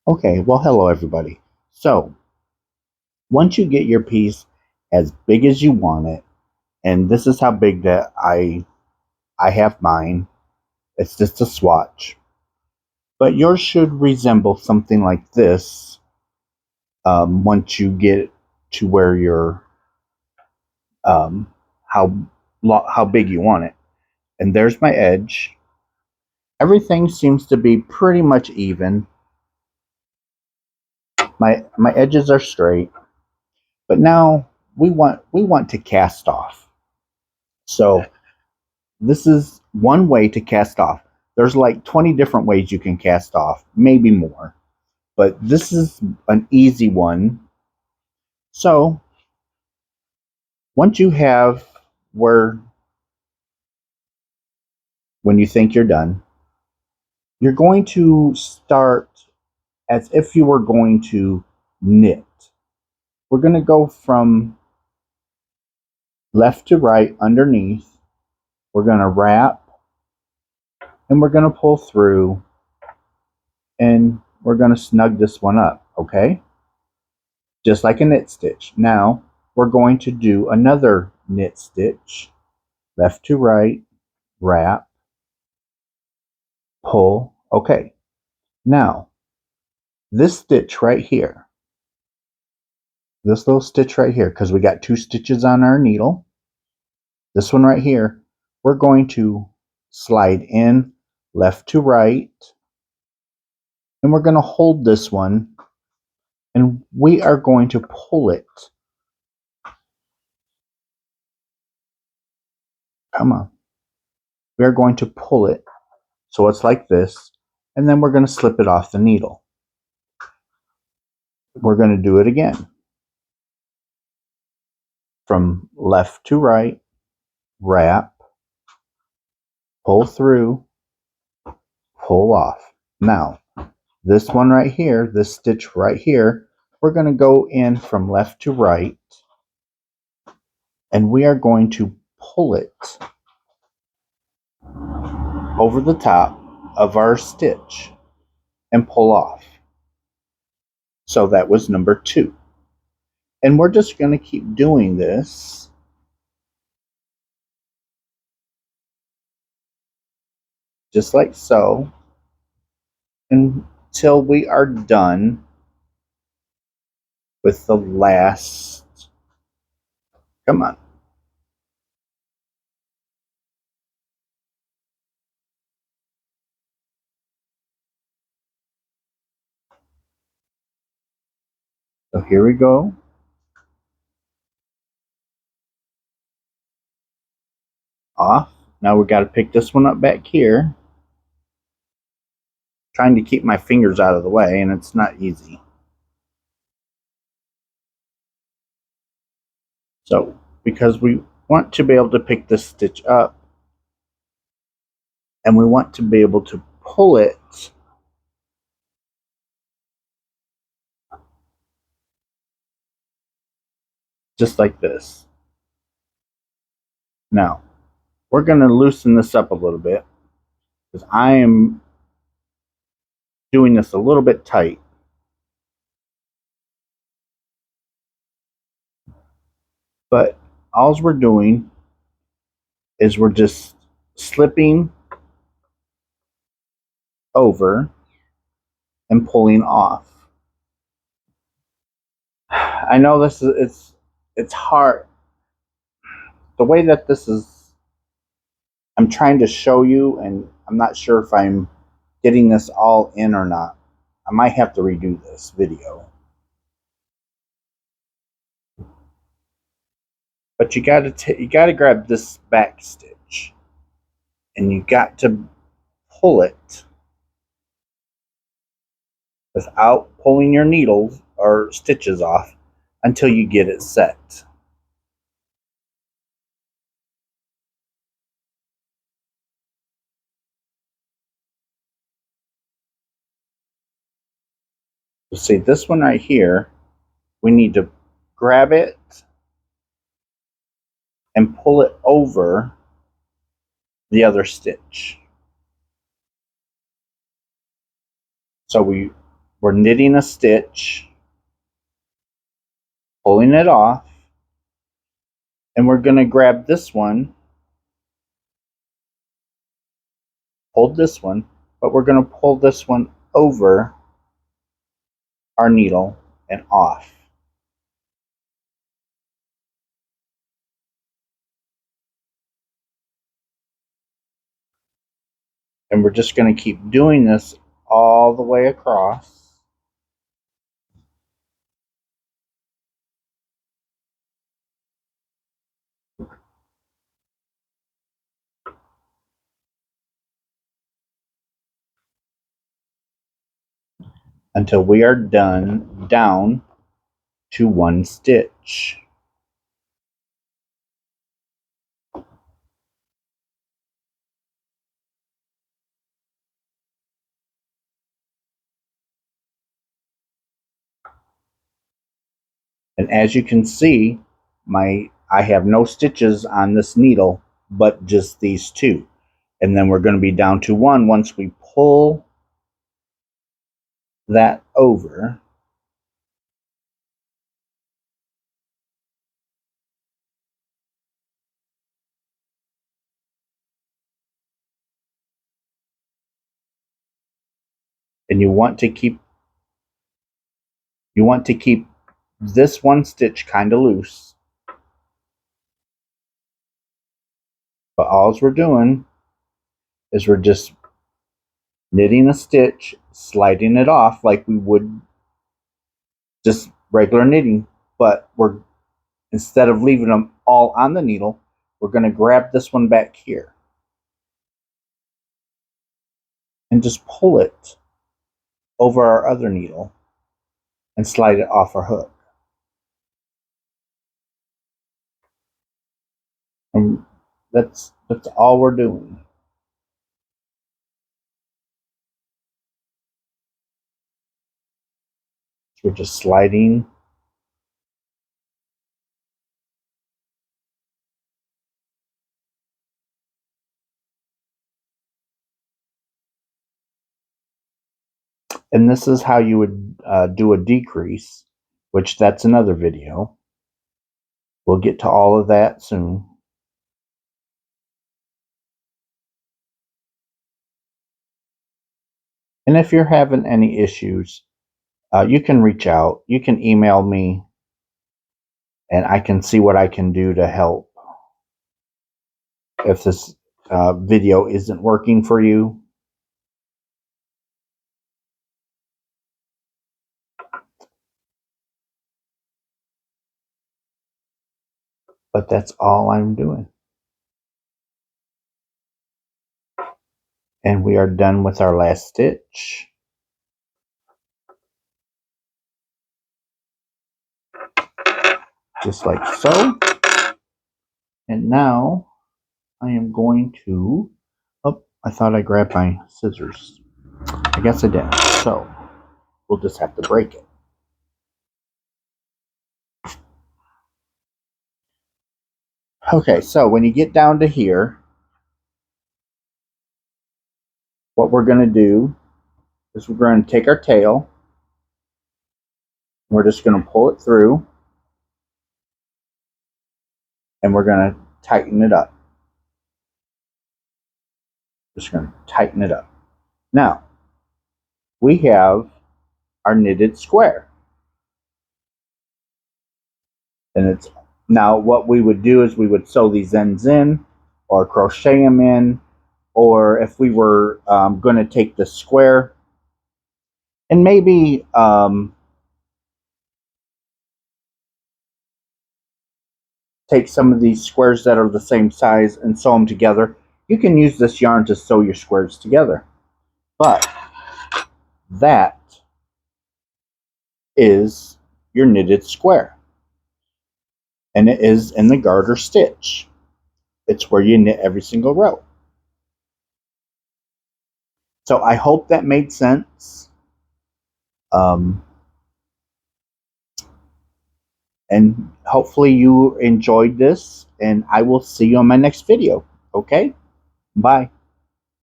Okay, well, hello everybody. So, once you get your piece as big as you want it, and this is how big that I have mine. It's just a swatch, but yours should resemble something like this. Once you get to where you're um, how how big you want it, and there's my edge. Everything seems to be pretty much even. My edges are straight, but now we want to cast off. So this is one way to cast off. There's like 20 different ways you can cast off, maybe more, but this is an easy one. So once you have where, when you think you're done, you're going to start as if you were going to knit. We're going to go from left to right underneath. We're going to wrap and we're going to pull through and we're going to snug this one up, okay? Just like a knit stitch. Now we're going to do another knit stitch, left to right, wrap, pull. Okay, now this stitch right here, this little stitch right here, because we got two stitches on our needle, this one right here, we're going to slide in left to right, and we're going to hold this one, and we are going to pull it. Come on. We are going to pull it so it's like this, and then we're going to slip it off the needle. We're going to do it again. From left to right, wrap, pull through, pull off. Now, this one right here, this stitch right here, we're going to go in from left to right, and we are going to pull it over the top of our stitch and pull off. So that was number 2. And we're just going to keep doing this just like so until we are done with the last. Come on. So here we go. Off. Now we got to pick this one up back here. Trying to keep my fingers out of the way, and it's not easy. So, because we want to be able to pick this stitch up, and we want to be able to pull it just like this. Now, we're going to loosen this up a little bit because I am doing this a little bit tight. But all we're doing is we're just slipping over and pulling off. I know this is it's hard. The way that this is, I'm trying to show you, and I'm not sure if I'm getting this all in or not. I might have to redo this video. But you gotta grab this back stitch, and you got to pull it without pulling your needles or stitches off until you get it set. So see this one right here, we need to grab it and pull it over the other stitch. So we We're knitting a stitch, pulling it off, and we're going to grab this one, hold this one, but we're going to pull this one over our needle and off. And we're just going to keep doing this all the way across. Until we are done down to one stitch. And as you can see, I have no stitches on this needle, but just these two. And then we're going to be down to one once we pull that over. And you want to keep this one stitch kind of loose. But all we're doing is we're just knitting a stitch, sliding it off like we would just regular knitting, but we're, instead of leaving them all on the needle, we're going to grab this one back here and just pull it over our other needle and slide it off our hook. And that's all we're doing. We're just sliding and this is how you would do a decrease, which that's another video. We'll get to all of that soon. And if you're having any issues, you can reach out. You can email me, and I can see what I can do to help. If this video isn't working for you, but that's all I'm doing. And we are done with our last stitch. Just like so. And now I am going to, oh, I thought I grabbed my scissors. I guess I didn't. So we'll just have to break it. Okay, so when you get down to here, what we're going to do is we're going to take our tail. We're just going to pull it through. And we're going to tighten it up. Just going to tighten it up. Now, we have our knitted square. And it's now what we would do is we would sew these ends in or crochet them in, or if we were going to take the square and maybe take some of these squares that are the same size and sew them together. You can use this yarn to sew your squares together. But that is your knitted square. And it is in the garter stitch. It's where you knit every single row. So I hope that made sense. And hopefully you enjoyed this. And I will see you on my next video. Okay? Bye.